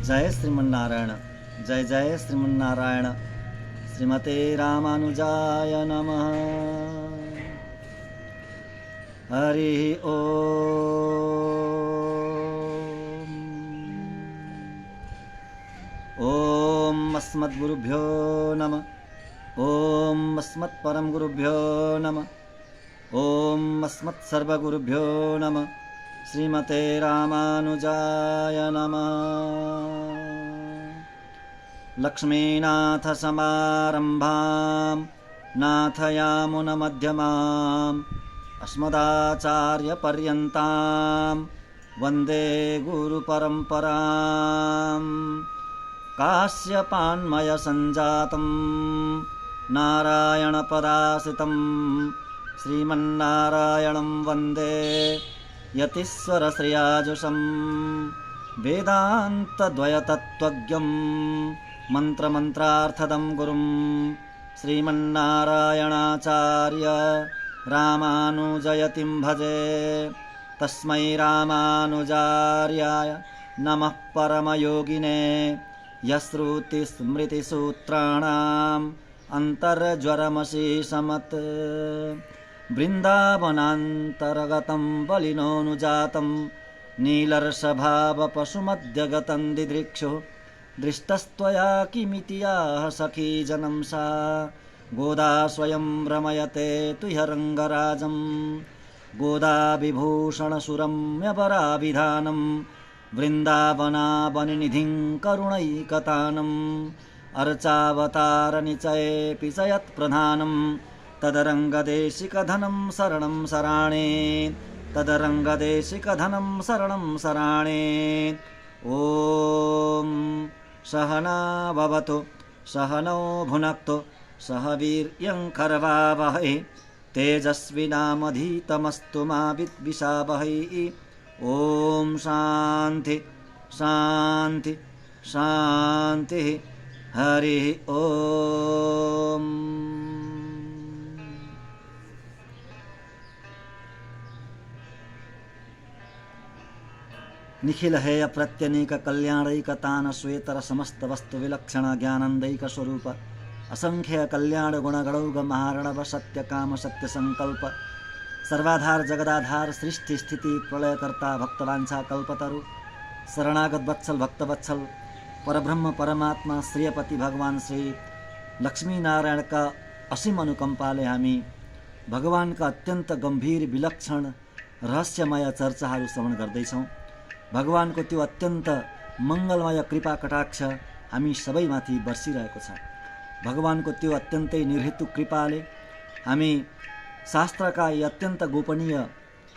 जय श्रीमन्नारायण। जय जय श्रीमन्नारायण। श्रीमते रामानुजाय नमः। हरि ओम अस्मद्गुरुभ्यो नमः। ओम अस्मत्परम गुरुभ्यो नमः। ओम अस्मत्सर्वगुरुभ्यो नमः। श्रीमते रामानुजाय नमः। लक्ष्मीनाथ समारंभां नाथयामुनमध्यमाम् अस्मदाचार्य पर्यन्तां वन्दे गुरुपरम्पराम्। काश्यपान्मय संजातं नारायणपदाश्रितं श्रीमन्नारायणं वन्दे यतीश्वरश्रियाजुषं। वेदान्तद्वयतत्त्वज्ञं मन्त्रमन्त्रार्थदं गुरुं श्रीमन्नारायणाचार्य रामानुजयतिं भजे। तस्मै रामानुजार्याय नमः परमयोगिने यश्रुतिस्मृतिसूत्राणाम् अन्तर्ज्वरमशीषमत्। वृन्दावनान्तर्गतं बलिनोऽनुजातं नीलर्षभावपशुमध्यगतं दिदृक्षु। दृष्टस्त्वया किमिति याः सखी जनं सा गोदा स्वयं रमयते तुह्यरङ्गराजं। गोदा विभूषणसुरम्यपराभिधानं वृन्दावनावनिनिधिं करुणैकतानम्। अर्चावतारनिचयेऽपि च यत्प्रधानं तदरङ्गदेशिकधनं शरणं शराणे। तदरङ्गदेशिकधनं शरणं शराणे। ॐ सहना भवतु सहनौ भुनक्तु सह वीर्यं करवावहै तेजस्विनामधीतमस्तु मा विद्विषावहै। ॐ शान्ति शान्ति शान्तिः। हरि ओम। निखिल हेय प्रत्यनीक कल्याणैकतान श्वेतर समस्त वस्तु विलक्षण ज्ञानंदैक स्वरूप असंख्य कल्याण गुणगणौघ महारणव सत्य काम सत्य संकल्प सर्वाधार जगदाधार सृष्टि स्थिति प्रलयकर्ता भक्तवांछा कल्पतरु शरणागत वत्सल भक्तवत्सल परब्रह्म परमात्मा श्रीपति भगवान श्री लक्ष्मी नारायण का असीम अनुकंपाले हामी भगवान का अत्यंत गंभीर विलक्षण रहस्यमय चर्चाहरू श्रवण गर्दैछौँ। भगवान को त्यो अत्यंत मंगलमय कृपा कटाक्ष हामी सबैमाथि बर्सिरहेको छ। भगवान को त्यो अत्यन्तै निर्हेतु कृपाले हामी शास्त्रका यी अत्यन्त गोपनीय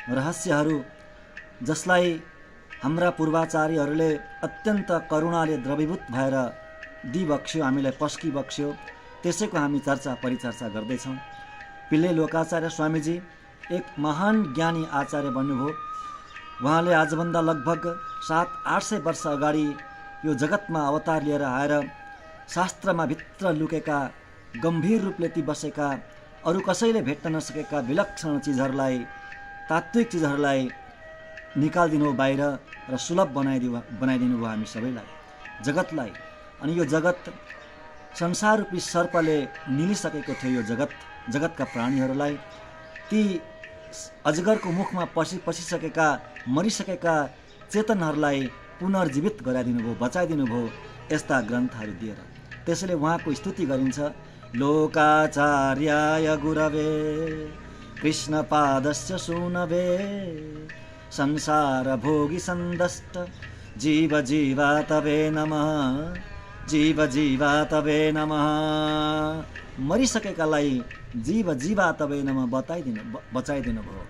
रहस्यहरू जसलाई हाम्रा पूर्वाचार्यहरूले अत्यन्त करुणाले द्रवीभूत भएर दिबक्स्यो, हामीलाई पस्की बक्स्यो, त्यसैको हामी चर्चा परिचर्चा गर्दैछौँ। पिल्ले लोकाचार्य स्वामीजी एक महान ज्ञानी आचार्य बन्नुभयो। उहाँले आजभन्दा लगभग 700-800 वर्ष अगाडि यो जगतमा अवतार लिएर आएर शास्त्रमा भित्र लुकेका गम्भीर रूपले ती बसेका अरू कसैले भेट्न नसकेका विलक्षण चिजहरूलाई, तात्विक चिजहरूलाई निकालिदिनु बाहिर र सुलभ बनाइदिनु भयो हामी सबैलाई, जगतलाई। अनि यो जगत संसार रूपी सर्पले निलिसकेको थियो। यो जगतका प्राणीहरूलाई ती अजगरको मुखमा पसिसकेका मरिसकेका चेतनहरूलाई पुनर्जीवित गराइदिनु भयो, बचाइदिनु भयो यस्ता ग्रन्थहरू दिएर। त्यसैले उहाँको स्तुति गरिन्छ। लोकाचार्याय गुरवे कृष्णपादस्य सूनवे संसार भोगी संदष्ट जीव जीवा तवे नमः। जीव जीवा तवे नमः। मरिसकेकालाई जीव जीवा तवे नमः बचाइदिनु भयो।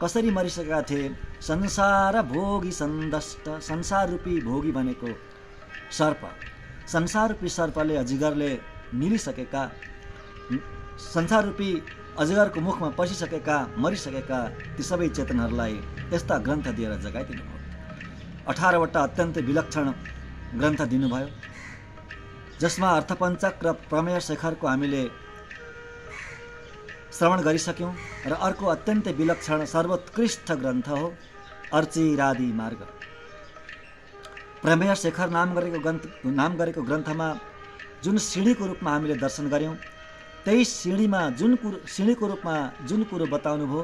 कसरी मरिसकेका थिए? संसार भोगी संदष्ट। संसार रूपी भोगी भनेको सर्प। संसार रूपी सर्पले अजगरले निलिसकेका, संसार रूपी अजगरको मुखमा पसिसकेका मरिसकेका ती सबै चेतनहरूलाई यस्ता ग्रन्थ दिएर जगाइदिनु भयो। 18वटा अत्यन्त विलक्षण ग्रन्थ दिनुभयो, जसमा अर्थपञ्चक र प्रमेय शेखरको हामीले श्रवण गरिसक्यौं। र अर्को अत्यन्तै विलक्षण सर्वोत्कृष्ट ग्रन्थ हो अर्चिरादि मार्ग। प्रमेय शेखर नाम गरेको ग्रन्थमा जुन सिँढीको रूपमा हामीले दर्शन गऱ्यौँ, त्यही सिँढीको रूपमा जुन कुरो बताउनु भयो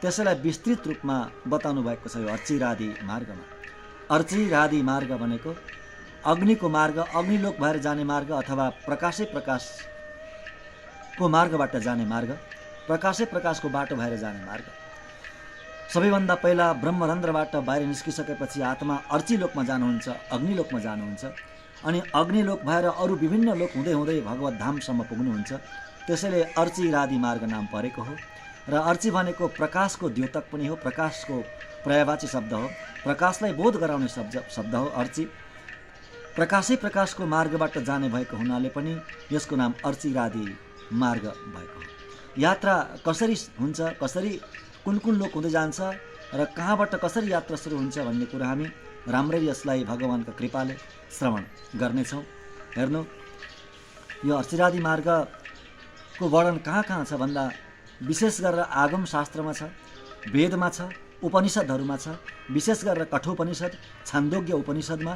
त्यसैलाई विस्तृत रूपमा बताउनु भएको छ यो अर्चिरादि मार्गमा। अर्चिरादि मार्ग भनेको अग्निको मार्ग, अग्निलोक भएर जाने मार्ग अथवा प्रकाशै प्रकाशको मार्गबाट जाने मार्ग, प्रकाशै प्रकाशको बाटो भएर जाने मार्ग। सबैभन्दा पहिला ब्रह्मरन्ध्रबाट बाहिर निस्किसकेपछि आत्मा अर्चिलोकमा जानुहुन्छ, अग्निलोकमा जानुहुन्छ, अनि अग्निलोक भएर अरू विभिन्न लोक हुँदै हुँदै भगवत धामसम्म पुग्नुहुन्छ। त्यसैले अर्चिरादि मार्ग नाम परेको हो। र अर्ची भनेको प्रकाशको द्योतक पनि हो, प्रकाशको पर्यायवाची शब्द हो, प्रकाशलाई बोध गराउने शब्द हो अर्ची। प्रकाशै प्रकाशको मार्गबाट जाने भएको हुनाले पनि यसको नाम अर्चिरादि मार्ग भएको हो। यात्रा कसरी हुन्छ, कसरी कुन लोक हुँदै जान्छ र कहाँबाट कसरी यात्रा सुरु हुन्छ भन्ने कुरा हामी राम्ररी यसलाई भगवानको कृपाले श्रवण गर्नेछौँ। हेर्नु, यो अर्चिरादि मार्गको वर्णन कहाँ छ भन्दा विशेष गरेर आगम शास्त्रमा छ, वेदमा छ, उपनिषदहरूमा छ। विशेष गरेर कठोपनिषद, छान्दोग्य उपनिषदमा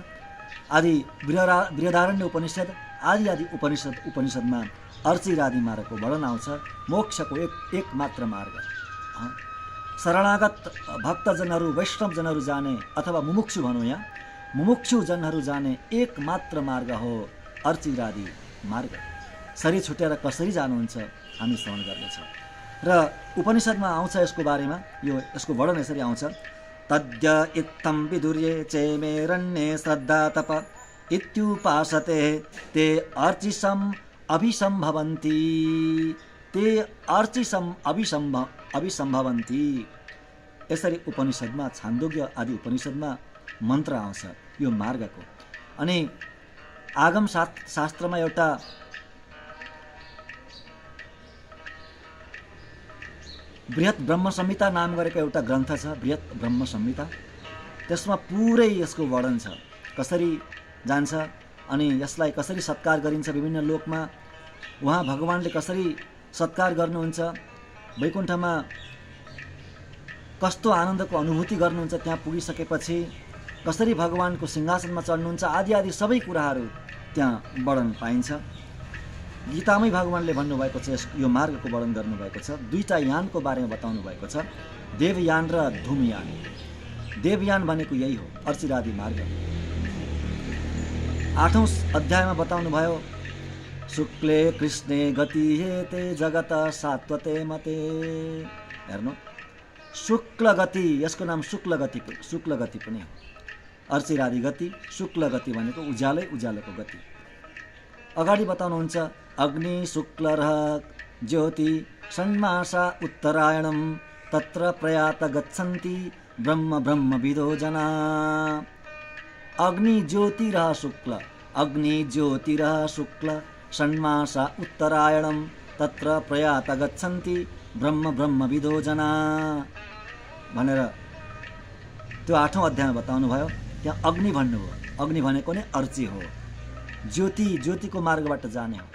आदि, बृहदारण्य उपनिषद आदि उपनिषदमा अर्चिरादि मार्गको वर्णन आउँछ। मोक्षको एक मात्र मार्ग, शरणागत भक्तजनहरू, वैष्णवजनहरू जाने अथवा मुमुक्षु भनौँ, यहाँ मुमुक्षु जनहरू जाने एक मात्र मार्ग हो अर्चिरादि मार्ग। शरीर छुटेर कसरी जानुहुन्छ हामी श्रवण गर्नेछौँ। र उपनिषदमा आउँछ यसको बारेमा, यसको वर्णन यसरी आउँछ। तद्य इत्थं विदुर्ये चेमेरण्ये श्रद्धा तप इत्युपासते ते अर्चिसम् अभिसम्भवन्ति, ते अर्चिसम् अभिसम्भवन्ति। यसरी उपनिषदमा, छान्दोग्य आदि उपनिषदमा मन्त्र आउँछ यो मार्गको। अनि आगम शास्त्रमा एउटा बृहत ब्रह्म संहिता नाम गरेको एउटा ग्रन्थ छ, बृहत ब्रह्म संहिता। त्यसमा पुरै यसको वर्णन छ, कसरी जान्छ अनि यसलाई कसरी सत्कार गरिन्छ विभिन्न लोकमा, उहाँ भगवानले कसरी सत्कार गर्नुहुन्छ, वैकुण्ठमा कस्तो आनन्दको अनुभूति गर्नुहुन्छ, त्यहाँ पुगिसकेपछि कसरी भगवानको सिंहासनमा चढ्नुहुन्छ आदि सबै कुराहरू त्यहाँ वर्णन पाइन्छ। गीतामै भगवानले भन्नुभएको छ, यो मार्गको वर्णन गर्नुभएको छ। दुईटा यानको बारेमा बताउनु भएको छ, देवयान र धूमयान। देवयान भनेको यही हो, अर्चिरादि मार्ग। 8औं अध्यायमा बताउनु भयो, शुक्ले कृष्णे गति हेते जगत सात्वते मते। हेर्नु, शुक्ल गति, यसको नाम शुक्ल गति पनि हो। अर्चिरादि गति, शुक्ल गति भनेको उज्यालोको गति। अगाडि बताउनुहुन्छ, अग्नि शुक्लरः ज्योति षण्मासा उत्तरायणं तत्र प्रयात गच्छन्ति ब्रह्म विदो जना। अग्नि ज्योतिरः शुक्ल षण्मासा उत्तरायणं तत्र प्रयात गच्छन्ति ब्रह्म विदो जना भनेर त्यो 8औं अध्यायमा बताउनु भयो। त्यहाँ अग्नि भन्नुभयो, अग्नि भनेको नै अर्ची हो, ज्योतिको मार्गबाट जाने हो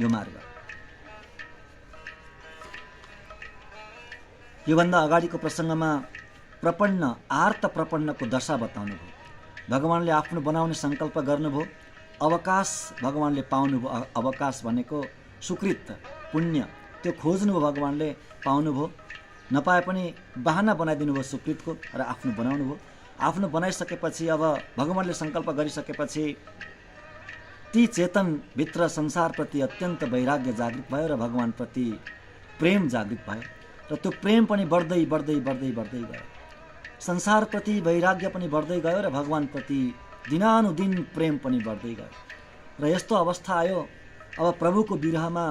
यो मार्ग। योभन्दा अगाडिको प्रसङ्गमा आर्त प्रपन्नको दशा बताउनु भयो। भगवानले आफ्नो बनाउने सङ्कल्प गर्नुभयो, अवकाश भगवानले पाउनुभयो। अवकाश भनेको सुकृत पुण्य, त्यो खोज्नुभयो भगवानले, पाउनुभयो। नपाए पनि बहाना बनाइदिनु भयो सुकृतको र आफ्नो बनाउनु भयो। आफ्नो बनाइसकेपछि अब भगवानले सङ्कल्प गरिसकेपछि ती चेतनभित्र संसारप्रति अत्यन्त वैराग्य जागृत भयो र भगवानप्रति प्रेम जागृत भयो र त्यो प्रेम पनि बढ्दै गयो। संसारप्रति वैराग्य पनि बढ्दै गयो र भगवानप्रति दिनानुदिन प्रेम पनि बढ्दै गयो। र यस्तो अवस्था आयो, अब प्रभुको विरहमा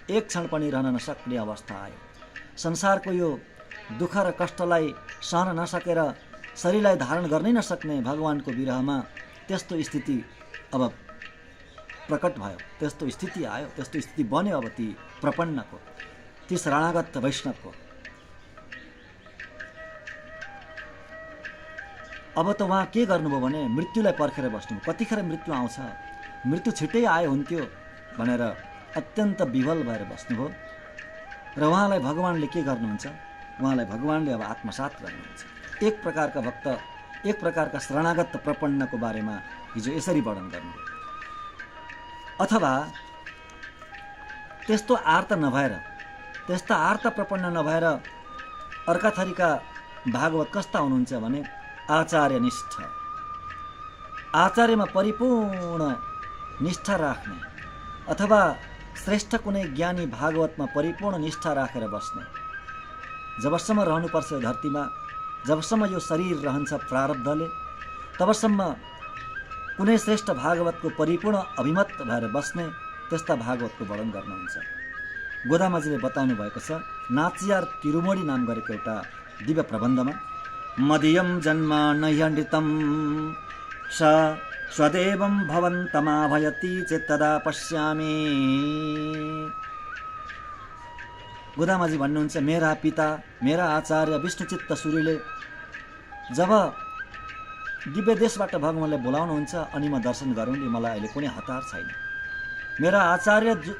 एक क्षण पनि रहन नसक्ने अवस्था आयो। संसारको यो दुःख र कष्टलाई सहन नसकेर, शरीरलाई धारण गर्नै नसक्ने भगवानको विरहमा त्यस्तो स्थिति अब प्रकट भयो, त्यस्तो स्थिति आयो, त्यस्तो स्थिति बन्यो अब ती प्रपन्नको, ती शरणागत वैष्णवको। अब त उहाँ के गर्नुभयो भने मृत्युलाई पर्खेर बस्नुभयो। कतिखेर मृत्यु आउँछ, मृत्यु छिट्टै आयो हुन्थ्यो भनेर अत्यन्त विवल भएर बस्नुभयो। र उहाँलाई भगवानले के गर्नुहुन्छ, उहाँलाई भगवानले अब आत्मसात गर्नुहुन्छ। एक प्रकारका भक्त एक प्रकारका शरणागत प्रपन्नको बारेमा हिजो यसरी वर्णन गर्नु। अथवा त्यस्तो आर्त नभएर, त्यस्ता आर्त प्रपन्न नभएर अर्का थरीका भागवत कस्ता हुनुहुन्छ भने आचार्यनिष्ठ, आचार्यमा परिपूर्ण निष्ठा राख्ने, अथवा श्रेष्ठ कुनै ज्ञानी भागवतमा परिपूर्ण निष्ठा राखेर बस्ने। जबसम्म रहनुपर्छ धरतीमा, जबसम्म यो शरीर रहन्छ प्रारब्धले, तबसम्म कुनै श्रेष्ठ भागवतको परिपूर्ण अभिमत भएर बस्ने, त्यस्ता भागवतको वर्णन गर्नुहुन्छ। गोदामाजीले बताउनु भएको छ नाचियार तिरुमोडी नाम गरेको एउटा दिव्य प्रबन्धमा, मदीयम जन्म नह्यनृतम स स्वदेवं भवन्तमाभयति चेत्तदा पश्यामि। गोदामाजी भन्नुहुन्छ मेरा पिता, मेरा आचार्य विष्णुचित्त सूर्यले जब दिव्य देशबाट भगवानले बोलाउनुहुन्छ अनि म दर्शन गरौँले, मलाई अहिले कुनै हतार छैन। मेरा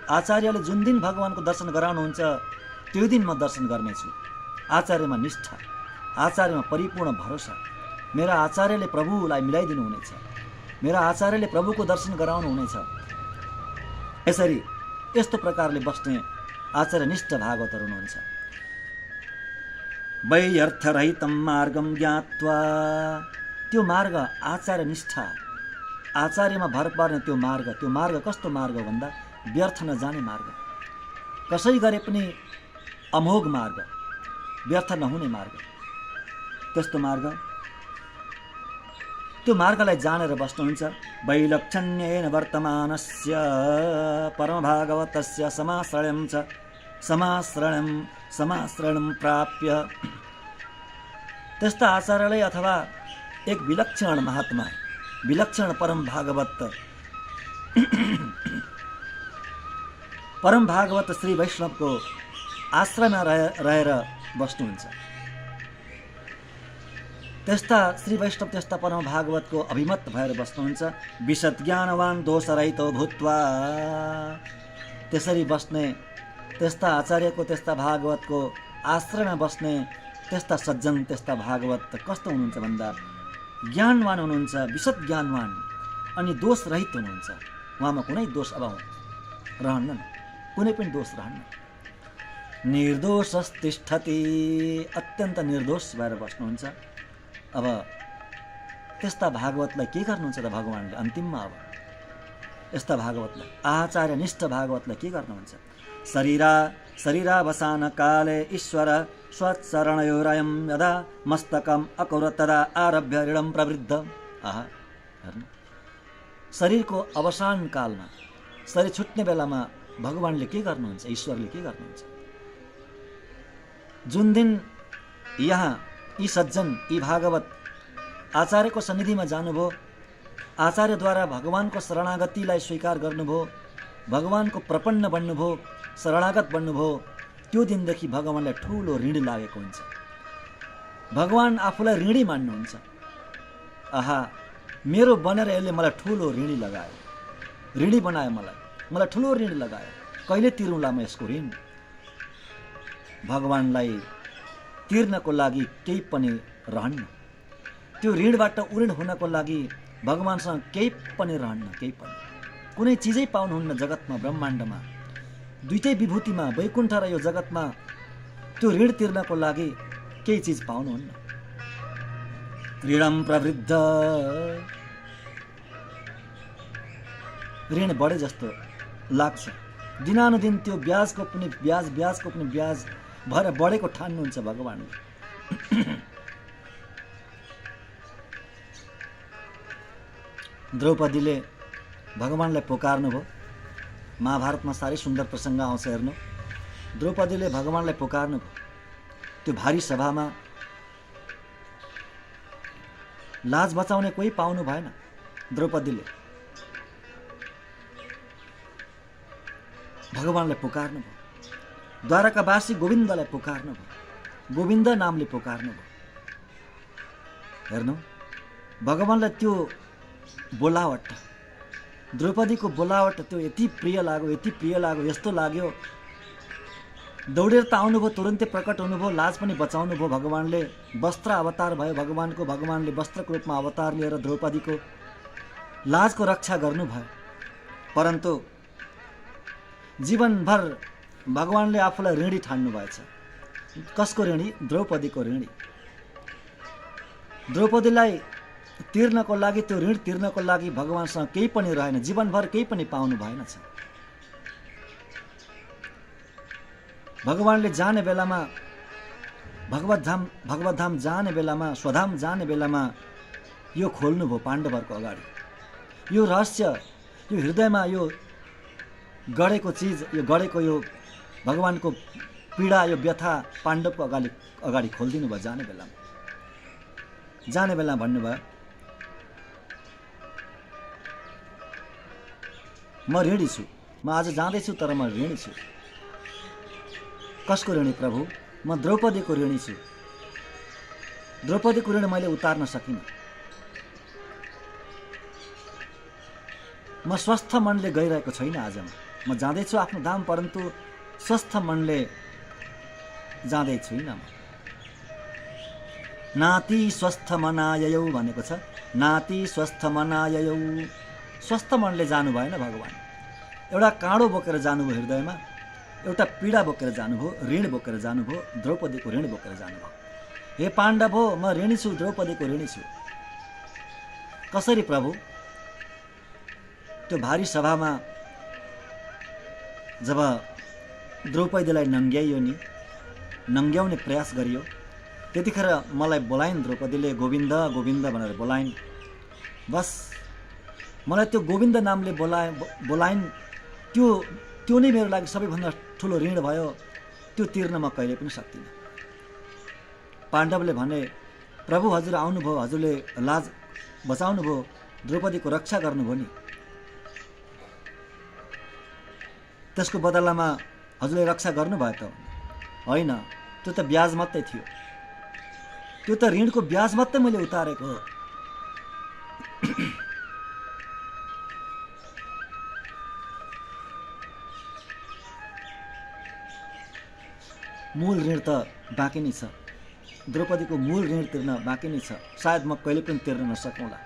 आचार्यले जुन दिन भगवानको दर्शन गराउनुहुन्छ त्यो दिन म दर्शन गर्नेछु। आचार्यमा निष्ठा, आचार्यमा परिपूर्ण भरोसा। मेरा आचार्यले प्रभुलाई मिलाइदिनु हुनेछ, मेरा आचार्यले प्रभुको दर्शन गराउनु हुनेछ। यसरी यस्तो प्रकारले बस्ने आचार्यनिष्ठ भागवतहरू हुनुहुन्छ। वैयर्थरहितं मार्गम ज्ञात्वा, त्यो मार्ग आचार्यनिष्ठा, आचार्यमा भर पर्ने त्यो मार्ग कस्तो मार्ग भन्दा व्यर्थ नजाने मार्ग, कसै गरे पनि अमोघ मार्ग, व्यर्थ नहुने मार्ग। त्यस्तो मार्ग, त्यो मार्गलाई जानेर बस्नुहुन्छ। वैलक्षण्येन वर्तमानस्य परमभागवतस्य समाश्रयं प्राप्य, त्यस्ता आचार्यलाई अथवा एक विलक्षण महात्मा, विलक्षण परम भागवत श्री वैष्णवको आश्रयमा रहेर बस्नुहुन्छ। त्यस्ता श्री वैष्णव, त्यस्ता परम भागवतको अभिमत भएर बस्नुहुन्छ। विशद ज्ञानवान दोषरहितो भूत्वा, त्यसरी बस्ने, त्यस्ता आचार्यको, त्यस्ता भागवतको आश्रयमा बस्ने त्यस्ता सज्जन, त्यस्ता भागवत कस्तो हुनुहुन्छ भन्दा ज्ञानवान हुनुहुन्छ, विशद ज्ञानवान, अनि दोषरहित हुनुहुन्छ। उहाँमा कुनै दोष अब रहन्न, कुनै पनि दोष रहन्न। निर्दोषस्तिष्ठति, अत्यन्त निर्दोष भएर बस्नुहुन्छ। अब त्यस्ता भागवतलाई के गर्नुहुन्छ त भगवानले अन्तिममा? अब यस्ता भागवतलाई, आचार्यनिष्ठ भागवतलाई के गर्नुहुन्छ? शरीरावसान काले ईश्वर स्वचरणयोरयं यदा मस्तकम अकौरत तदा आरभ्य ऋणम प्रवृद्ध। आहा, हेर्नु, शरीरको अवसान कालमा, शरीर छुट्ने बेलामा भगवानले के गर्नुहुन्छ, ईश्वरले के गर्नुहुन्छ? जुन दिन यहाँ यी सज्जन, यी भागवत आचार्यको सन्निधिमा जानुभयो, आचार्यद्वारा भगवानको शरणागतिलाई स्वीकार गर्नुभयो, भगवानको प्रपन्न बन्नुभयो, शरणागत बन्नुभयो, त्यो दिनदेखि भगवानलाई ठुलो ऋण लागेको हुन्छ। भगवान आफूलाई ऋणी मान्नुहुन्छ। आहा, मेरो बनेर यसले मलाई ठुलो ऋणी लगायो, ऋणी बनायो, मलाई ठुलो ऋण लगायो, कहिले तिर्नुला म यसको ऋण? भगवानलाई तिर्नको लागि केही पनि रहन्न। त्यो ऋणबाट उऋण हुनको लागि भगवानसँग केही पनि रहन्न, केही पनि, कुनै चिजै पाउनुहुन्न जगतमा, ब्रह्माण्डमा, दुईटै विभूतिमा, वैकुण्ठ र यो जगतमा त्यो ऋण तिर्नको लागि केही चिज पाउनुहुन्न। ऋणम प्रवृद्ध, ऋण बढे जस्तो लाग्छ। दिनानुदिन त्यो ब्याजको पनि ब्याज भएर बढेको ठान्नुहुन्छ भगवानले। द्रौपदीले भगवानलाई पुकार्नुभयो। महाभारतमा साह्रै सुन्दर प्रसङ्ग आउँछ, हेर्नु। द्रौपदीले भगवानलाई पुकार्नुभयो त्यो भारी सभामा। लाज बचाउने कोही पाउनु भएन। द्रौपदीले भगवानलाई पुकार्नुभयो। द्वारकावासी गोविन्दलाई पुकार्नुभयो, गोविन्द नामले पुकार्नुभयो। हेर्नु, भगवानलाई त्यो बोलावट, द्रौपदीको बोलावट त्यो यति प्रिय लाग्यो, यस्तो लाग्यो दौडेर त आउनुभयो, तुरन्तै प्रकट हुनुभयो, लाज पनि बचाउनु भयो भगवानले। वस्त्र अवतार भयो भगवानको, भगवानले वस्त्रको रूपमा अवतार लिएर द्रौपदीको लाजको रक्षा गर्नुभयो। परन्तु जीवनभर भगवानले आफूलाई ऋणी ठान्नु भएछ। कसको ऋणी? द्रौपदीको ऋणी। द्रौपदीलाई तिर्नको लागि, त्यो ऋण तिर्नको लागि भगवानसँग केही पनि रहेन, जीवनभर केही पनि पाउनु भएन छ। भगवानले जाने बेलामा, भगवतधाम जाने बेलामा, स्वधाम जाने बेलामा यो खोल्नुभयो पाण्डवहरूको अगाडि। यो रहस्य, यो हृदयमा यो गढेको चिज, यो गढेको यो भगवानको पीडा, यो व्यथा पाण्डवको अगाडि खोलिदिनु भयो। जाने बेलामा भन्नुभयो, म ऋणी छु, म आज जाँदैछु तर म ऋणी छु। कसको ऋणी प्रभु? म द्रौपदीको ऋणी छु। द्रौपदीको ऋण मैले उतार्न सकिनँ। म स्वस्थ मनले गइरहेको छैन। आज म जाँदैछु आफ्नो धाम, परन्तु स्वस्थ मनले जाँदै छुइनँ। नाति स्वस्थ मनायौ भनेको छ। नाति स्वस्थ मनायौ, स्वस्थ मनले जानु भएन भगवान। एउटा काँडो बोकेर जानुभयो हृदयमा, एउटा पीडा बोकेर जानुभयो, ऋण बोकेर जानुभयो, द्रौपदीको ऋण बोकेर जानुभयो। हे पाण्डव हो, म ऋणी छु, द्रौपदीको ऋणी छु। कसरी प्रभु? त्यो भारी सभामा जब द्रौपदीलाई नङ्ग्याइयो नि, नङ्ग्याउने प्रयास गरियो, त्यतिखेर मलाई बोलाइन् द्रौपदीले, गोविन्द गोविन्द भनेर बोलाइन्। बस मलाई त्यो गोविन्द नामले बोलाइन्, त्यो नै मेरो लागि सबैभन्दा ठुलो ऋण भयो। त्यो तिर्न म कहिले पनि सक्दिनँ। पाण्डवले भने, प्रभु हजुर आउनुभयो, हजुरले लाज बचाउनु भयो, द्रौपदीको रक्षा गर्नुभयो नि, त्यसको बदलामा हजुरले रक्षा गर्नुभयो त? होइन, त्यो त ब्याज मात्रै थियो। त्यो त ऋणको ब्याज मात्रै मैले उतारेको हो। मूल ऋण त बाँकी नै छ। द्रौपदीको मूल ऋण तिर्न बाँकी नै छ। सायद म कहिले पनि तिर्न नसकौँला।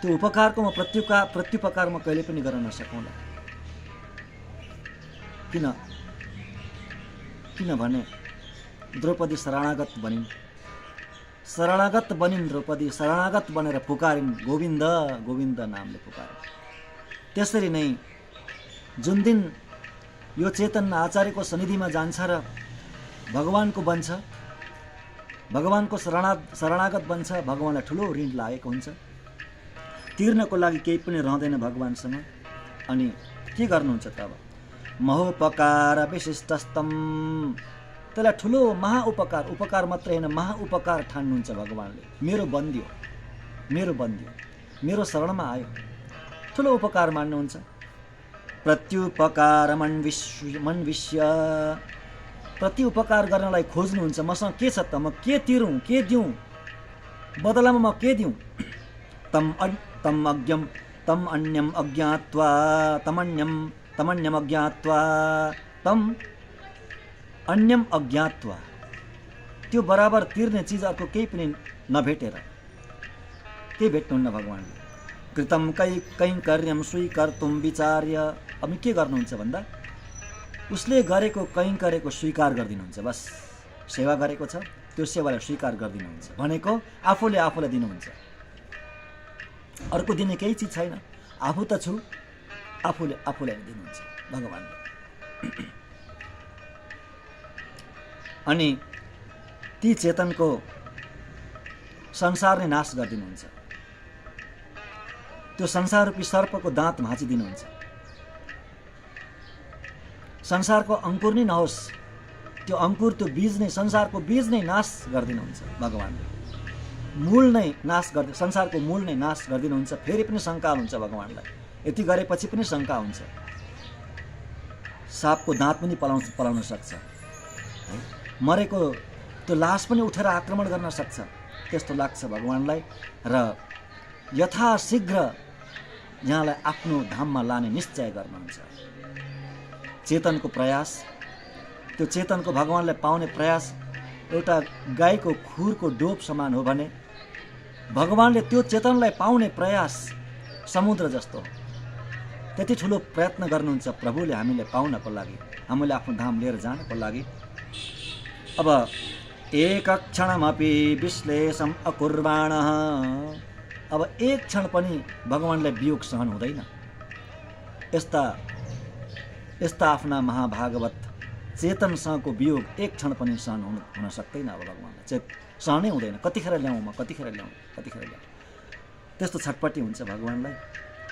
त्यो उपकारको म प्रत्युपकार म कहिले पनि गर्न नसकौँला। किनभने द्रौपदी शरणागत बनिन्। द्रौपदी शरणागत बनेर पुकारिन्, गोविन्द गोविन्द नामले पुकारिन्। त्यसरी नै जुन दिन यो चेतन आचार्यको सन्निधिमा जान्छ र भगवानको बन्छ, भगवानको शरणागत बन्छ, भगवानलाई ठुलो ऋण लागेको हुन्छ। तिर्नको लागि केही पनि रहँदैन भगवानसँग। अनि के गर्नुहुन्छ तब? महोपकार विशिष्टस्तम, त्यसलाई ठुलो महाउपकार, उपकार मात्रै होइन महाउपकार ठान्नुहुन्छ भगवानले। मेरो बन्दियो, मेरो शरणमा आयो, ठुलो उपकार मान्नुहुन्छ। प्रत्युपकार मन्विष्य, प्रति उपकार गर्नलाई खोज्नुहुन्छ। मसँग के छ त? म के तिरौँ, के दिउँ? बदलामा म के दिउँ? तम अन्यम अज्ञात्वा त्यो बराबर तिर्ने चिज अर्को केही पनि नभेटेर, के भेट्नुहुन्न भगवानले? कृतम कैङ्कर्यम स्वीकर्तुम विचार्य। अब के गर्नुहुन्छ भन्दा उसले गरेको कैङ्कर्यको स्वीकार गरिदिनुहुन्छ। बस सेवा गरेको छ, त्यो सेवालाई स्वीकार गरिदिनुहुन्छ। भनेको आफूलाई दिनुहुन्छ, अर्को दिने केही चिज छैन। आफू त छु, आफूलाई दिनुहुन्छ भगवानले। अनि ती चेतनको संसार नै नाश गरिदिनुहुन्छ। त्यो संसार रूपी सर्पको दाँत भाँचिदिनुहुन्छ। संसारको अङ्कुर नै नहोस्, त्यो अङ्कुर, त्यो बीज नै, संसारको बीज नै नाश गरिदिनुहुन्छ भगवानले। मूल नै नाश गर्दै, संसारको मूल नै नाश गरिदिनुहुन्छ। फेरि पनि शङ्का हुन्छ भगवानलाई। यति गरेपछि पनि शङ्का हुन्छ। सापको दाँत पनि पलाउन सक्छ, मरेको त्यो लास पनि उठेर आक्रमण गर्न सक्छ, त्यस्तो लाग्छ भगवानलाई। र यथाशीघ्र यहाँलाई आफ्नो धाममा लाने निश्चय गर्नुहुन्छ। चेतनको प्रयास, त्यो चेतनको भगवानलाई पाउने प्रयास एउटा गाईको खुरको डोप समान हो भने भगवानले त्यो चेतनलाई पाउने प्रयास समुद्र जस्तो हो। त्यति ठुलो प्रयत्न गर्नुहुन्छ प्रभुले हामीले पाउनको लागि, हामीले आफ्नो धाम लिएर जानको लागि। अब एक क्षणमपि विश्लेषम अकुर्वाणः, अब एक क्षण पनि भगवानलाई वियोग सहन हुँदैन। यस्ता यस्ता आफ्ना महाभागवत चेतनसँगको वियोग एक क्षण पनि सहन हुन सक्दैन। अब भगवानलाई सहनै हुँदैन। कतिखेर ल्याउँ म, कतिखेर ल्याउँ, कतिखेर ल्याउँ, त्यस्तो छटपट्टि हुन्छ भगवानलाई।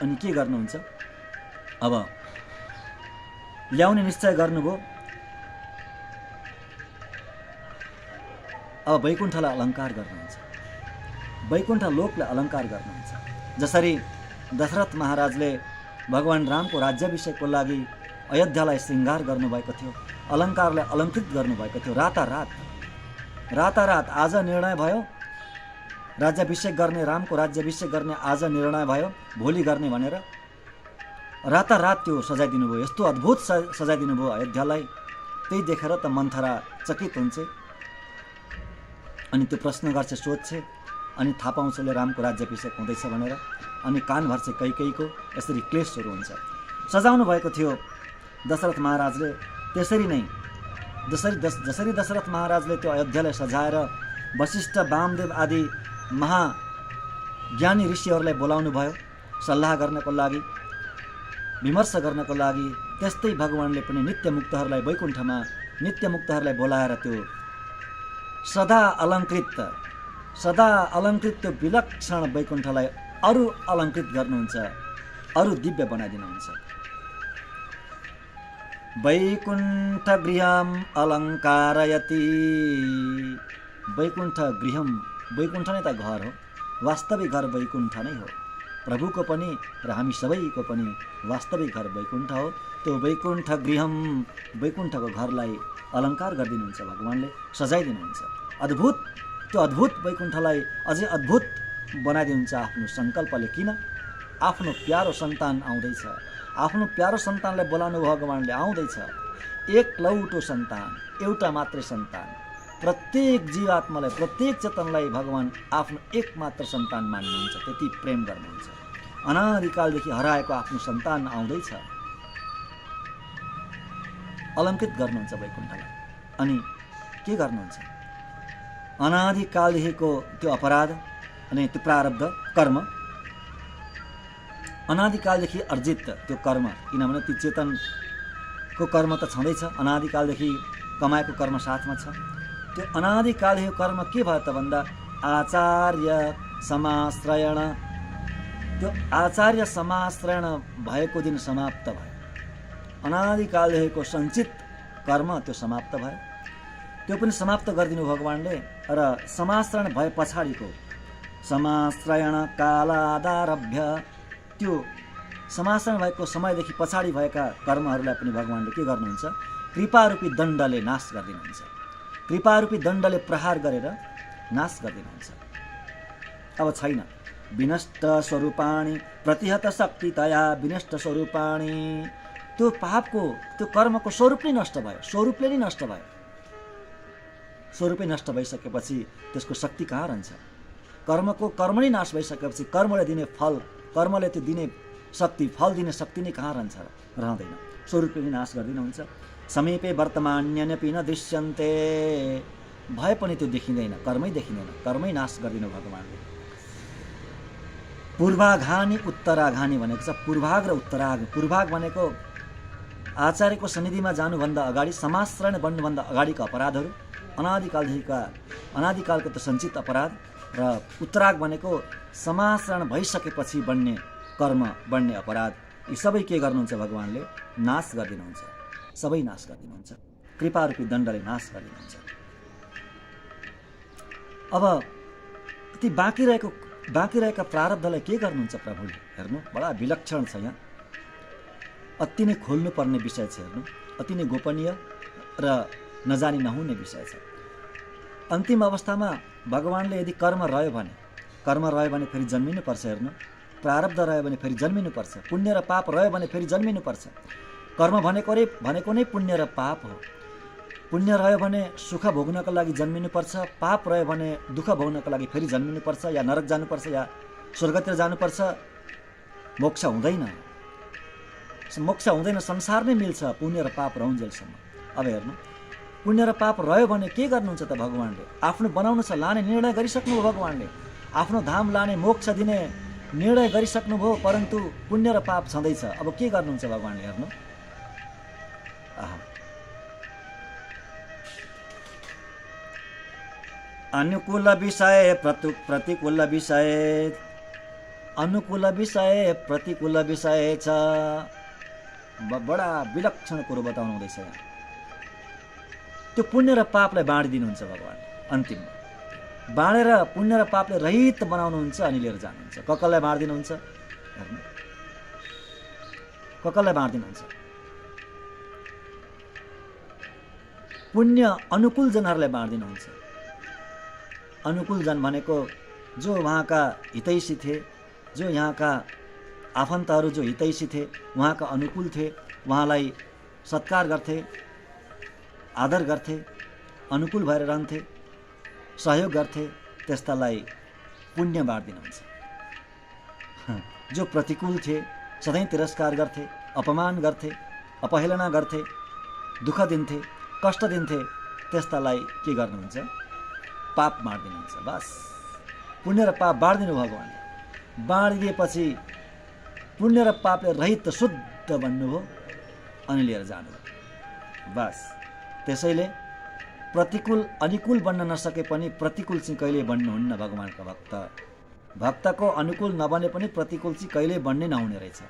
अनि के गर्नुहुन्छ, अब ल्याउने निश्चय गर्नुभयो। अब वैकुण्ठलाई अलङ्कार गर्नुहुन्छ, वैकुण्ठ लोकलाई अलङ्कार गर्नुहुन्छ। जसरी दशरथ महाराजले भगवान रामको राज्याभिषेकको लागि अयोध्यालाई श्रृङ्गार गर्नुभएको थियो, अलङ्कारलाई अलङ्कृत गर्नुभएको थियो। रातारात आज निर्णय भयो राज्याभिषेक गर्ने, रामको राज्याभिषेक गर्ने आज निर्णय भयो, भोलि गर्ने भनेर रातारात त्यो सजाइदिनु भयो। यस्तो अद्भुत सजाइदिनु भयो अयोध्यालाई। त्यही देखेर त मन्थरा चकित हुन्छ। अनि त्यो प्रश्न गर्छ, सोध्छे, अनि थाहा पाउँछ उसले रामको राज्याभिषेक हुँदैछ भनेर। अनि कान भर्छ कैकेयीको। यसरी क्लेश सुरु हुन्छ। सजाउनु भएको थियो दशरथ महाराजले। त्यसरी नै जसरी दशरथ महाराजले त्यो अयोध्यालाई सजाएर वशिष्ठ वामदेव आदि महाज्ञानी ऋषिहरूलाई बोलाउनु भयो सल्लाह गर्नको लागि, विमर्श गर्नको लागि, त्यस्तै भगवानले पनि नित्यमुक्तहरूलाई वैकुण्ठमा नित्यमुक्तहरूलाई बोलाएर त्यो सदा अलङ्कृत त्यो विलक्षण वैकुण्ठलाई अरू अलङ्कृत गर्नुहुन्छ, अरू दिव्य बनाइदिनुहुन्छ। वैकुण्ठ गृहम अलङ्कारयति, वैकुण्ठ गृहम, वैकुण्ठ नै त घर हो, वास्तविक घर वैकुण्ठ नै हो। प्रभुको पनि र हामी सबैको पनि वास्तविक घर वैकुण्ठ हो। त्यो वैकुण्ठ गृहम, वैकुण्ठको घरलाई अलङ्कार गरिदिनुहुन्छ भगवानले, सजाइदिनुहुन्छ। अद्भुत, त्यो अद्भुत वैकुण्ठलाई अझै अद्भुत बनाइदिनुहुन्छ आफ्नो सङ्कल्पले। किन? आफ्नो प्यारो सन्तान आउँदैछ, आफ्नो प्यारो सन्तानलाई बोलाउनु भगवानले आउँदैछ। एक लौटो सन्तान, एउटा मात्रै सन्तान। प्रत्येक जीवात्मालाई, प्रत्येक चेतनलाई भगवान आफ्नो एकमात्र सन्तान मान्नुहुन्छ, त्यति प्रेम गर्नुहुन्छ। अनादिकालदेखि हराएको आफ्नो सन्तान आउँदैछ, अलङ्कृत गर्नुहुन्छ वैकुण्ठलाई। अनि के गर्नुहुन्छ? अनादिकालदेखिको त्यो अपराध अनि त्यो प्रारब्ध कर्म, अनादिकालदेखि अर्जित त्यो कर्म, किनभने त्यो चेतनको कर्म त छँदैछ, अनादिकालदेखि कमाएको कर्म साथमा छ। त्यो अनादिकालदेखि कर्म के भयो त भन्दा आचार्य समाश्रयण, त्यो आचार्य समाश्रयण भएको दिन समाप्त भयो। अनादिकालदेखिको सञ्चित कर्म त्यो समाप्त भयो, त्यो पनि समाप्त गरिदिनु भगवानले। र समाश्रयण भए पछाडिको समाश्रयण कालादारभ्य, त्यो समाश्रयण भएको समयदेखि पछाडि भएका कर्महरूलाई पनि भगवानले के गर्नुहुन्छ? कृपारूपी दण्डले नाश गरिदिनुहुन्छ। कृपारूपी दण्डले प्रहार गरेर नाश गरिदिनुहुन्छ। अब छैन। विनष्ट स्वरूपाणी प्रतिहत शक्तितया विनष्ट स्वरूपाणी, त्यो पापको त्यो कर्मको स्वरूप नै नष्ट भयो, स्वरूपले नै नष्ट भयो। स्वरूपै नष्ट भइसकेपछि त्यसको शक्ति कहाँ रहन्छ? कर्मको कर्म नै नाश भइसकेपछि कर्मले दिने फल, कर्मले त्यो दिने शक्ति, फल दिने शक्ति नै कहाँ रहन्छ? रहँदैन। स्वरूपले नै नाश गरिदिनुहुन्छ। समीपे वर्तमान्यपि न दृश्यन्ते, भए पनि त्यो देखिँदैन, कर्मै देखिँदैन, कर्मै नाश गरिदिनु भगवानले। पूर्वाघानी उत्तराघानी भनेको छ, पूर्वाग र उत्तराग। पूर्वाग भनेको आचार्यको सन्निधिमा जानुभन्दा अगाडि, समाश्रयण बन्नुभन्दा अगाडिका अपराधहरू, अनादिकालको त सञ्चित अपराध। र उत्तराग भनेको समाश्रयण भइसकेपछि बन्ने कर्म, बन्ने अपराध। यी सबै के गर्नुहुन्छ भगवानले? नाश गरिदिनुहुन्छ, सबै नाश गरिदिनुहुन्छ। कृपारूपी दण्डले नाश गरिदिनुहुन्छ। अब ती बाँकी रहेका प्रारब्धलाई के गर्नुहुन्छ प्रभुले? हेर्नु, बडा विलक्षण छ यहाँ। अति नै खोल्नुपर्ने विषय छ। हेर्नु, अति नै गोपनीय र नजानी नहुने विषय छ। अन्तिम अवस्थामा भगवानले यदि कर्म रह्यो भने फेरि जन्मिनुपर्छ। हेर्नु, प्रारब्ध रह्यो भने फेरि जन्मिनुपर्छ। पुण्य र पाप रह्यो भने फेरि जन्मिनुपर्छ। कर्म भनेको नै पुण्य र पाप हो। पुण्य रह्यो भने सुख भोग्नको लागि जन्मिनुपर्छ, पाप रह्यो भने दुःख भोग्नको लागि फेरि जन्मिनुपर्छ, या नरक जानुपर्छ या स्वर्गतिर जानुपर्छ। मोक्ष हुँदैन, संसार नै मिल्छ पुण्य र पाप रहउन्जेलसम्म। अब हेर्नु, पुण्य र पाप रह्यो भने के गर्नुहुन्छ त भगवान्ले? आफ्नो बनाउनु छ, लाने निर्णय गरिसक्नुभयो भगवान्ले। आफ्नो धाम लाने, मोक्ष दिने निर्णय गरिसक्नुभयो, परन्तु पुण्य र पाप छँदैछ। अब के गर्नुहुन्छ भगवान्ले? हेर्नु, अनुकूल विषय प्रतिकूल विषय, अनुकूल विषय प्रतिकूल विषय छ। बडा विलक्षण कुरो बताउनु हुँदैछ यहाँ। त्यो पुण्य र पापलाई बाँडिदिनुहुन्छ भगवान। अन्तिममा बाँडेर पुण्य र पापले रहित बनाउनुहुन्छ अनि लिएर जानुहुन्छ। ककललाई बाँडिदिनुहुन्छ? हेर्नु, ककललाई बाँडिदिनुहुन्छ? पुण्य अनुकूल जनहरूलाई बाँडिदिनुहुन्छ। अनुकूल जन भनेको जो वहाँका हितैषी थिए, जो यहाँका आफन्तहरू जो हितैषी थिए, उहाँका अनुकूल थिए, उहाँलाई सत्कार गर्थे, आदर गर्थे, अनुकूल भएर रहन्थे, सहयोग गर्थे, त्यस्तालाई पुण्य बाँडिदिनुहुन्छ। जो प्रतिकूल थिए, सधैँ तिरस्कार गर्थे, अपमान गर्थे, अपहेलना गर्थे, दुःख दिन्थे, कष्ट दिन्थे, त्यस्तालाई के गर्नुहुन्छ? पाप बाँडिदिनुहुन्छ। बस पुण्य र पाप बाँडिदिनु भगवान्ले। बाँडिदिएपछि पुण्य र पापले रहित शुद्ध बन्नुभयो अनि लिएर जानुभयो। बस त्यसैले प्रतिकूल अनुकूल बन्न नसके पनि प्रतिकूल चाहिँ कहिले बन्नुहुन्न भगवान्का भक्त। भक्तको अनुकूल नबने पनि प्रतिकूल चाहिँ कहिले बन्नै नहुने रहेछ,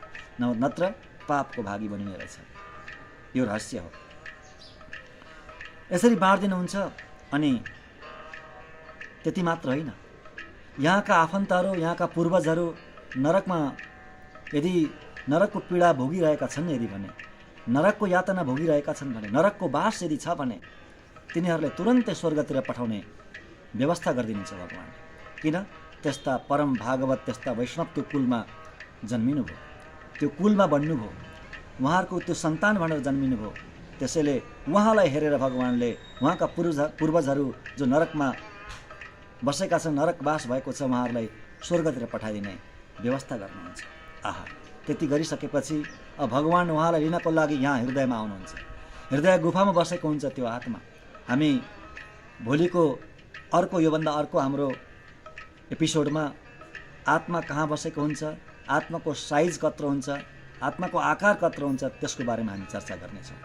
नत्र पापको भागी बनिने रहेछ। यो रहस्य हो। यसरी बाँडिदिनुहुन्छ। अनि त्यति मात्र होइन, यहाँका आफन्तहरू, यहाँका पूर्वजहरू नरकमा यदि नरकको पीडा भोगिरहेका छन्, यदि भने नरकको यातना भोगिरहेका छन् भने, नरकको बास यदि छ भने, तिनीहरूलाई तुरन्तै स्वर्गतिर पठाउने व्यवस्था गरिदिनुहुन्छ भगवान्ले। किन? त्यस्ता परम भागवत, त्यस्ता वैष्णव त्यो कुलमा जन्मिनुभयो, त्यो कुलमा बन्नुभयो, उहाँहरूको त्यो सन्तान भनेर जन्मिनुभयो। त्यसैले उहाँलाई हेरेर भगवान्ले उहाँका पूर्वजहरू जो नरकमा बसेका छन्, नरकवास भएको छ, उहाँहरूलाई स्वर्गतिर पठाइदिने व्यवस्था गर्नुहुन्छ। आहा, त्यति गरिसकेपछि अब भगवान उहाँलाई लिनको लागि यहाँ हृदयमा आउनुहुन्छ। हृदय गुफामा बसेको हुन्छ त्यो आत्मा। हामी भोलिको अर्को, योभन्दा अर्को हाम्रो एपिसोडमा आत्मा कहाँ बसेको हुन्छ, आत्माको साइज कत्रो हुन्छ, आत्माको आकार कत्रो हुन्छ, त्यसको बारेमा हामी चर्चा गर्नेछौँ।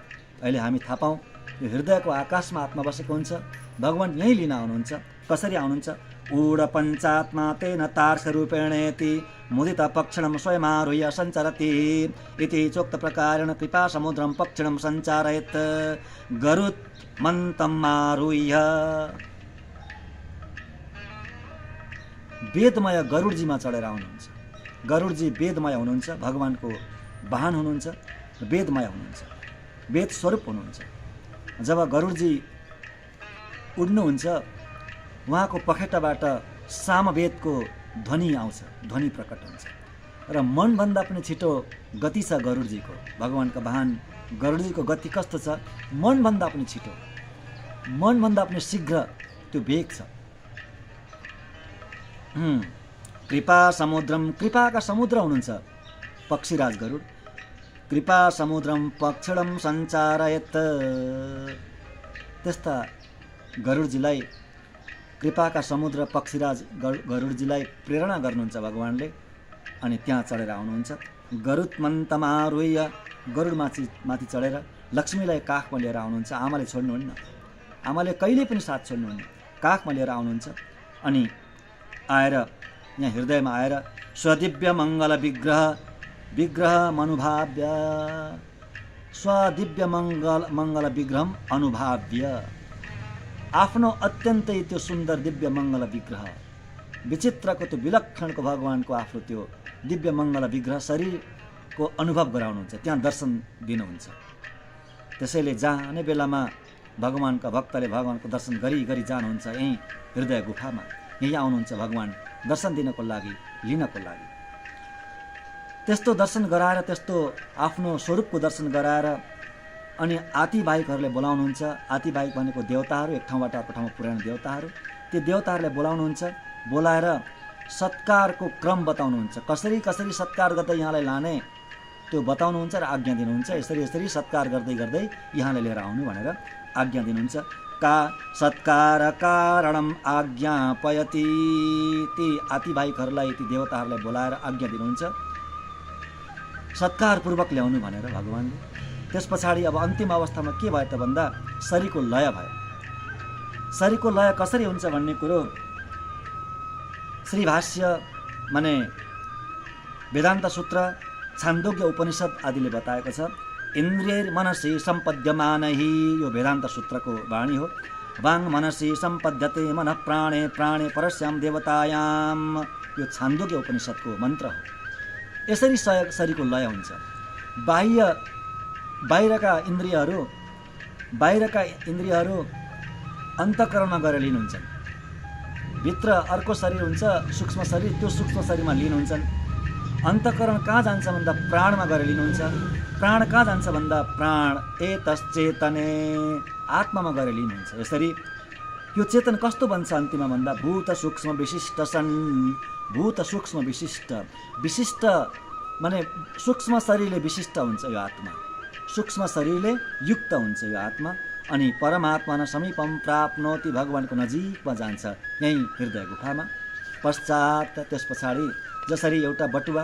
अहिले हामी थाहा पाऊँ, यो हृदयको आकाशमा आत्मा बसेको हुन्छ। भगवान यहीँ लिन आउनुहुन्छ। कसरी आउनुहुन्छ? ऊढ पञ्चात्मा तेन तार्क्ष्यरूपेणेति मुदित पक्षिणं स्वयमारुह्य सञ्चरति इति चोक्त प्रकारेण कृपा समुद्रं पक्षिणं सञ्चारयेत् गरुत्मन्तम् आरुह्य। वेदमय गरुडजीमा चढेर आउनुहुन्छ। गरुडजी वेदमय हुनुहुन्छ, भगवानको वाहन हुनुहुन्छ, वेदमय हुनुहुन्छ, वेद स्वरूप हुनुहुन्छ। जब गरुडजी उड्नुहुन्छ, उहाँको पखेटाबाट सामवेदको ध्वनि आउँछ, ध्वनि प्रकट हुन्छ। र मनभन्दा पनि छिटो गति छ गरुडजीको। भगवानका वाहन गरुडजीको गति कस्तो छ? मनभन्दा पनि छिटो, मनभन्दा पनि शीघ्र त्यो वेग छ। कृपा समुद्रम, कृपाका समुद्र हुनुहुन्छ पक्षीराज गरुड। कृपा समुद्रम पक्षिणं सञ्चारयेत्। त्यस्ता गरुडजीलाई, कृपाका समुद्र पक्षीराज गरुडजीलाई प्रेरणा गर्नुहुन्छ भगवानले। अनि त्यहाँ चढेर आउनुहुन्छ। गरुत्मन्तम् आरुह्य, गरुडमाथि चढेर लक्ष्मीलाई काखमा लिएर आउनुहुन्छ। आमाले छोड्नुहुन्न, आमाले कहिले पनि साथ छोड्नुहुन्न, काखमा लिएर आउनुहुन्छ। अनि आएर यहाँ हृदयमा आएर स्वदिव्य मङ्गल विग्रह अनुभाव्य, स्वदिव्य मङ्गल विग्रहम अनुभाव्य, आफ्नो अत्यन्तै त्यो सुन्दर दिव्य मङ्गल विग्रह, विचित्रको त्यो विलक्षणको भगवानको आफ्नो त्यो दिव्य मङ्गल विग्रह शरीरको अनुभव गराउनुहुन्छ, त्यहाँ दर्शन दिनुहुन्छ। त्यसैले जाने बेलामा भगवानका भक्तले भगवानको दर्शन गरी जानुहुन्छ। यहीँ हृदय गुफामा यहीँ आउनुहुन्छ भगवान दर्शन दिनको लागि, लिनको लागि। त्यस्तो दर्शन गराएर, त्यस्तो आफ्नो स्वरूपको दर्शन गराएर अनि आतिवाहिकहरूले बोलाउनुहुन्छ। आतिवाहिक भनेको देवताहरू, एक ठाउँबाट अर्को ठाउँमा पुर्याउने देवताहरू। त्यो देवताहरूले बोलाउनुहुन्छ, बोलाएर सत्कारको क्रम बताउनुहुन्छ। कसरी कसरी सत्कार गर्दै यहाँलाई लाने त्यो बताउनुहुन्छ र आज्ञा दिनुहुन्छ। यसरी यसरी सत्कार गर्दै गर्दै यहाँलाई लिएर आउनु भनेर आज्ञा दिनुहुन्छ। का सत्कार कारणम आज्ञापयति, ती आतिवाहिकहरूलाई, ती देवताहरूलाई बोलाएर आज्ञा दिनुहुन्छ सत्कारपूर्वक ल्याउनु भनेर भगवान्ले। त्यस पछाडि अब अन्तिम अवस्थामा के भयो त भन्दा शरीरको लय भयो। शरीरको लय कसरी हुन्छ भन्ने कुरो श्री भाष्य माने वेदान्त सूत्र, छान्दोग्य उपनिषद आदिले बताएको छ। इन्द्रिय मनसी सम्पद्यमानहि, यो वेदान्त सूत्रको वाणी हो। वाङ मनसी सम्पद्यते मनः प्राणे, प्राणे परस्याम देवतायाम, यो छान्दोग्य उपनिषदको मन्त्र हो। यसरी शरीरको लय हुन्छ। बाहिरका इन्द्रियहरू अन्तःकरणमा गएर लिनुहुन्छन्। भित्र अर्को शरीर हुन्छ सूक्ष्म शरीर, त्यो सूक्ष्म शरीरमा लिनुहुन्छन्। अन्तःकरण कहाँ जान्छ भन्दा प्राणमा गएर लिनुहुन्छ। प्राण कहाँ जान्छ भन्दा प्राण एतश्चेतने, आत्मामा गएर लिनुहुन्छ। यसरी यो चेतन कस्तो बन्छ अन्तिममा भन्दा भूत सूक्ष्म विशिष्ट सन्। भूत सूक्ष्म विशिष्ट, विशिष्ट माने सूक्ष्म शरीरले विशिष्ट हुन्छ यो आत्मा, सूक्ष्म शरीरले युक्त हुन्छ यो आत्मा। अनि परमात्मा न समीपम प्राप्नोति, भगवानको नजिकमा जान्छ यहीँ हृदय गुफामा। पश्चात त्यस पछाडि जसरी एउटा बटुवा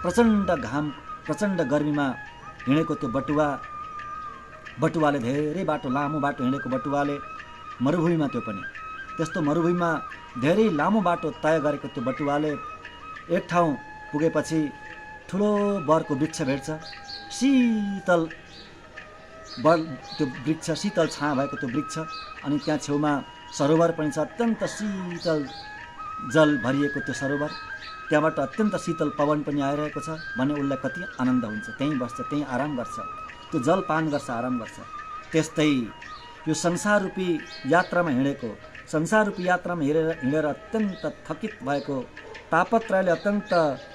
प्रचण्ड घाम, प्रचण्ड गर्मीमा हिँडेको त्यो बटुवाले धेरै बाटो, लामो बाटो हिँडेको बटुवाले मरुभूमिमा, त्यो पनि त्यस्तो मरुभूमिमा धेरै लामो बाटो तय गरेको त्यो बटुवाले एक ठाउँ पुगेपछि ठुलो बरको वृक्ष भेट्छ। शीतल बर, त्यो वृक्ष शीतल छाया भएको त्यो वृक्ष, अनि त्यहाँ छेउमा सरोवर पनि छ, अत्यन्त शीतल जल भरिएको त्यो सरोवर। त्यहाँबाट अत्यन्त शीतल पवन पनि आइरहेको छ भने उसलाई कति आनन्द हुन्छ। त्यहीँ बस्छ, त्यहीँ आराम गर्छ, त्यो जल पान गर्छ, आराम गर्छ। त्यस्तै यो संसाररूपी यात्रामा हिँडेर अत्यन्त थकित भएको, तापत्रयले अत्यन्त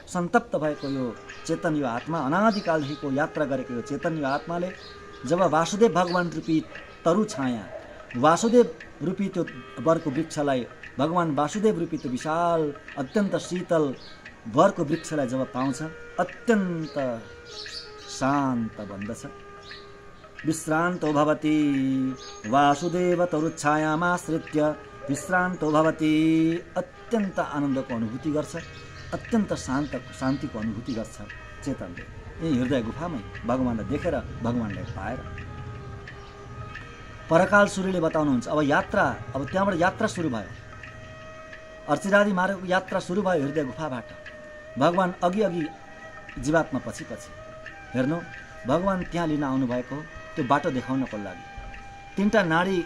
सन्तप्त भएको यो चेतन, यो आत्मा, अनादिकालदेखिको यात्रा गरेको यो चेतन, यो आत्माले जब वासुदेव भगवान रूपी तरु छाया, वासुदेव रूपी त्यो वरको वृक्षलाई, भगवान वासुदेव रूपी त्यो विशाल अत्यन्त शीतल वरको वृक्षलाई जब पाउँछ, अत्यन्त शान्त बन्दछ। विश्रान्तो भवति वासुदेव तरुच्छायामाश्रित्य, विश्रान्तो भवति, अत्यन्त आनन्दको अनुभूति गर्छ, अत्यन्त शान्तिको अनुभूति गर्छ चेतनले यही हृदय गुफामै भगवानलाई देखेर, भगवानलाई पाएर। परकाल सूर्यले बताउनुहुन्छ अब त्यहाँबाट यात्रा सुरु भयो। अर्चिरादि मार्गको यात्रा सुरु भयो हृदय गुफाबाट। भगवान अघि जीवात्मा पछि हेर्नु, भगवान त्यहाँ लिन आउनुभएको हो, त्यो बाटो देखाउनको लागि। 3टा नाडी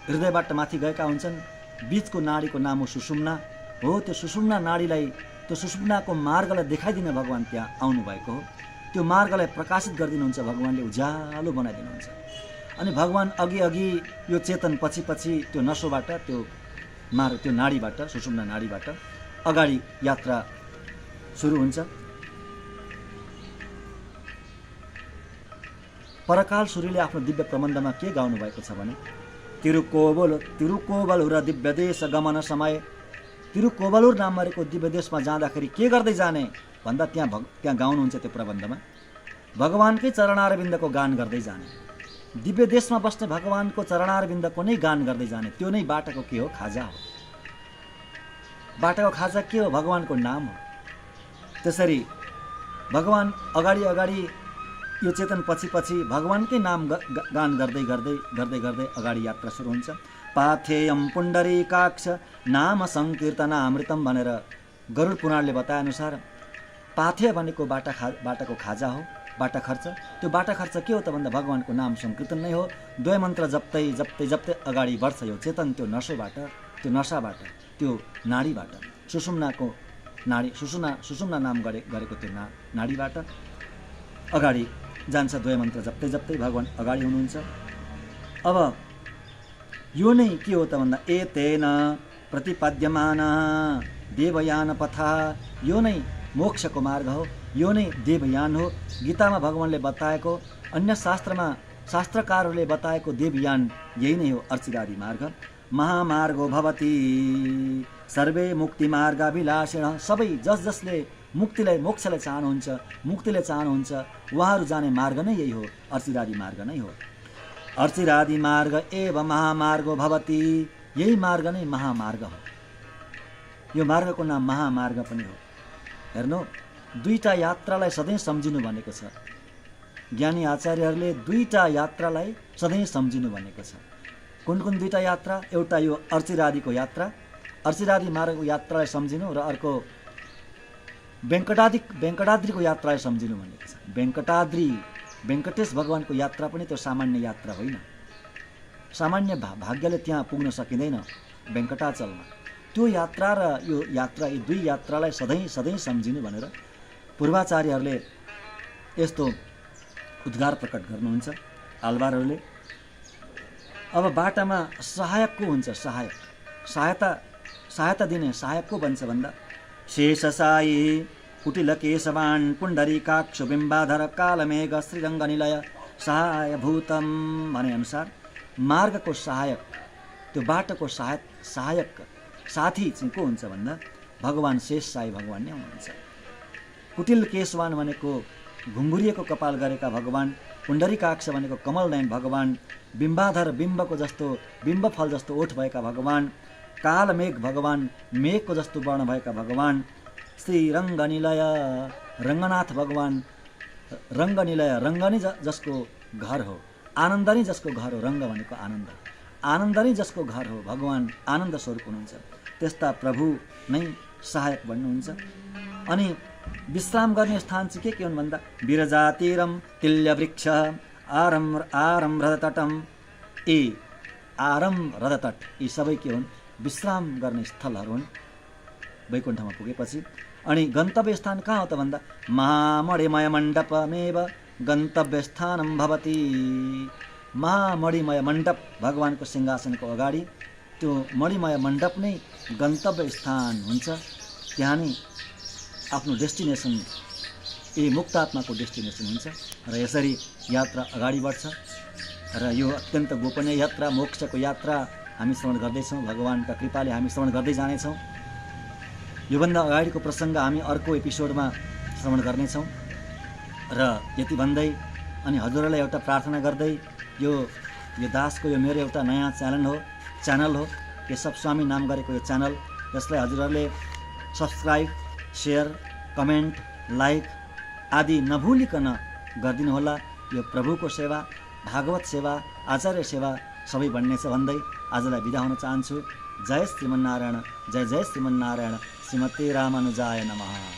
हृदयबाट माथि गएका हुन्छन्। बीचको नाडीको नाम हो सुषुम्ना हो। त्यो सुषुम्ना नाडीलाई, त्यो सुषुम्नाको मार्गलाई देखाइदिन भगवान त्यहाँ आउनुभएको हो। त्यो मार्गलाई प्रकाशित गरिदिनुहुन्छ भगवानले, उज्यालो बनाइदिनुहुन्छ। अनि भगवान अघि यो चेतन पछि त्यो नसोबाट, त्यो नाडीबाट, सुषुम्ना नाडीबाट अगाडि यात्रा सुरु हुन्छ। परकाल सूर्यले आफ्नो दिव्य प्रबन्धमा के गाउनु भएको छ भने, तिरुकोवलुर दिव्य देश गमन समय। तिरुकोवलुर नामको दिव्य देशमा जाँदाखेरि के गर्दै जाने भन्दा त्यहाँ गाउनुहुन्छ त्यो प्रबन्धमा, भगवानकै चरणारविन्दको गान गर्दै जाने। दिव्य देशमा बस्ने भगवानको चरणारविन्दको नै गान गर्दै जाने। त्यो नै बाटाको के हो? खाजा हो। बाटाको खाजा के हो? भगवानको नाम हो। त्यसरी भगवान अगाडि यो चेतन पछि भगवानकै नाम गान गर्दै अगाडि यात्रा सुरु हुन्छ। पाथेयम पुण्डरीकाक्ष नाम संकीर्तनामृतम भनेर गरुड पुराणले बताए अनुसार पाथेय भनेको बाटाको खाजा हो, बाटा खर्च। त्यो बाटा खर्च के हो त भन्दा भगवानको नाम संकीर्तन नै हो। 2 मन्त्र जप्तै अगाडि बढ्छ यो चेतन, त्यो नशाबाट, त्यो नाडीबाट, सुषुम्नाको नाडी, सुषुम्ना नाम गरेको त्यो नाडीबाट अगाडि जान्छ। 2 मन्त्र जप्तै भगवान अगाडि हुनुहुन्छ। अब यो नै के हो त भन्दा एतेन प्रतिपाद्यमान देवयान पथा, यो नै मोक्षको मार्ग हो, यो नै देवयान हो। गीतामा भगवानले बताएको, अन्य शास्त्रकारहरूले बताएको देवयान यही नै हो, अर्चिरादि मार्ग। महामार्गो भवति सर्वे मुक्तिमार्गाभिलाषिण, सबै जसले मुक्तिलाई मोक्षलाई चाहनुहुन्छ उहाँहरू जाने मार्ग नै यही हो, अर्चिरादि मार्ग नै हो। अर्चिरादि मार्ग एव महामार्गो भवति, यही मार्ग नै महामार्ग हो। यो मार्गको नाम महामार्ग पनि हो। हेर्नु, दुईटा यात्रालाई सधैँ सम्झिनु भनेको छ। ज्ञानी आचार्यहरूले दुईटा यात्रालाई सधैँ सम्झिनु भनेको छ। कुन कुन दुईटा यात्रा? एउटा यो अर्चिरादिको यात्रा, अर्चिरादि मार्गको यात्रालाई सम्झिनु, र अर्को वेङ्कटाद्रीको यात्रालाई सम्झिनु भनेको छ। वेङ्कटेश भगवानको यात्रा पनि त्यो सामान्य यात्रा होइन। सामान्य भाग्यले त्यहाँ पुग्न सकिँदैन वेङ्कटाचलमा। त्यो यात्रा र यो यात्रा, यी दुई यात्रालाई सधैँ सम्झिनु भनेर पूर्वाचार्यहरूले यस्तो उद्गार प्रकट गर्नुहुन्छ, आलवारहरूले। अब बाटामा सहायक को हुन्छ? सहायता दिने सहायक को बन्छ भन्दा शेषसायी कुटिल केशवान पुण्डरीकाक्ष बिम्बाधर कालमेघ श्रीरङ्गनिलय सहायभूतम भने अनुसार मार्गको सहायक, त्यो बाटोको सहायक साथी चाहिँ को हुन्छ भन्दा भगवान शेषसायी भगवान नै हुनुहुन्छ। कुटिल केशवान भनेको घुङ्गुरिएको कपाल गरेका भगवान, पुण्डरीकाक्ष भनेको कमल नयन भगवान, बिम्बाधर बिम्ब फल जस्तो ओठ भएका भगवान, कालमेघ भगवान मेघको जस्तो वर्ण भएका भगवान, श्री रङ्गनिलय रङ्गनाथ भगवान, रङ्गनिलय रङ्ग नै जसको घर हो, आनन्द नै जसको घर हो। रङ्ग भनेको आनन्द नै जसको घर हो, भगवान आनन्द स्वरूप हुनुहुन्छ। त्यस्ता प्रभु नै सहायक भन्नुहुन्छ। अनि विश्राम गर्ने स्थान चाहिँ के हुन् भन्दा विरजातीरम तिल्यवृक्ष आरम हृदतटम, आरम हृदतट, यी सबै के हुन्? विश्राम गर्ने स्थलहरू हुन् वैकुण्ठमा पुगेपछि। अनि गन्तव्य स्थान कहाँ हो त भन्दा महामणिमय मण्डपमेव गन्तव्य स्थानम भवति। महामणिमय मण्डप, भगवानको सिंहासनको अगाडि त्यो मणिमय मण्डप नै गन्तव्य स्थान हुन्छ। त्यहाँ नै आफ्नो डेस्टिनेसन, मुक्तात्माको डेस्टिनेसन हुन्छ। र यसरी यात्रा अगाडि बढ्छ। र यो अत्यन्त गोपनीय यात्रा, मोक्षको यात्रा हामी श्रवण गर्दैछौँ। भगवानका कृपाले हामी श्रवण गर्दै जानेछौँ। योभन्दा अगाडिको प्रसङ्ग हामी अर्को एपिसोडमा श्रवण गर्नेछौँ। र यति भन्दै अनि हजुरहरूलाई एउटा प्रार्थना गर्दै यो दासको यो मेरो एउटा नयाँ च्यानल हो केशव स्वामी नाम गरेको यो च्यानल, यसलाई हजुरहरूले सब्सक्राइब, सेयर, कमेन्ट, लाइक आदि नभुलिकन गरिदिनुहोला। यो प्रभुको सेवा, भागवत सेवा, आचार्य सेवा सबै बन्नेछ भन्दै आजलाई बिदा हुन चाहन्छु। जय श्रीमन्नारायण, जय श्रीमन्नारायण। श्रीमते रामानुजाय नमः।